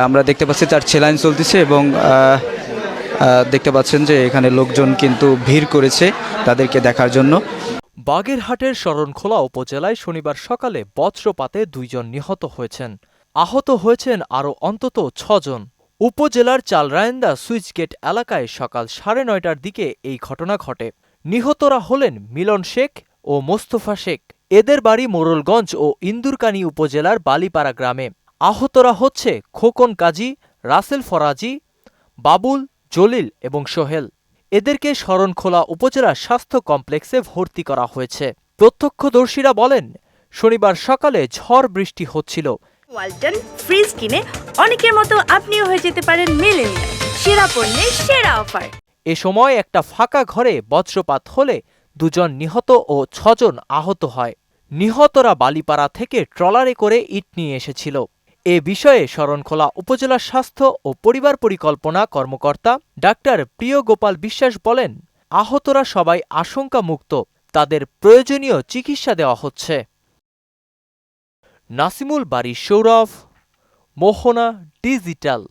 আমরা দেখতে পাচ্ছি তার সেলাইন চলতেছে এবং দেখতে পাচ্ছেন যে এখানে লোকজন কিন্তু ভিড় করেছে তাদেরকে দেখার জন্য। বাগেরহাটের শরণখোলা উপজেলায় শনিবার সকালে বজ্রপাতে 2 জন নিহত হয়েছেন। আহত হয়েছেন আরও অন্তত 6 জন। উপজেলার চালরায়েন্দা সুইচগেট এলাকায় সকাল 9:30টার দিকে এই ঘটনা ঘটে। নিহতরা হলেন মিলন শেখ ও মোস্তফা শেখ। এদের বাড়ি মোড়লগঞ্জ ও ইন্দুরকানী উপজেলার বালিপাড়া গ্রামে। আহতরা হচ্ছে খোকন কাজী, রাসেল ফরাজি, বাবুল, জলিল এবং সোহেল। এদেরকে শরণখোলা উপজেলা স্বাস্থ্য কমপ্লেক্সে ভর্তি করা হয়েছে। প্রত্যক্ষদর্শীরা বলেন, শনিবার সকালে ঝড় বৃষ্টি হচ্ছিল। ওয়ালটন ফ্রিজ কিনে অনেকের মতো আপনিও হয়ে যেতে পারেন মিলেনিয়াল। সেরা পণ্যের সেরা অফার। এ সময় একটা ফাঁকা ঘরে বজ্রপাত হলে 2 জন নিহত ও 6 জন আহত হয়। নিহতরা বালিপাড়া থেকে ট্রলারে করে ইট নিয়ে এসেছিল। এ বিষয়ে শরণখোলা উপজেলা স্বাস্থ্য ও পরিবার পরিকল্পনা কর্মকর্তা ডাক্তার প্রিয় গোপাল বিশ্বাস বলেন, আহতরা সবাই আশঙ্কামুক্ত, তাদের প্রয়োজনীয় চিকিৎসা দেওয়া হচ্ছে। নাসিমুল বারী সৌরভ, মোহনা ডিজিটাল।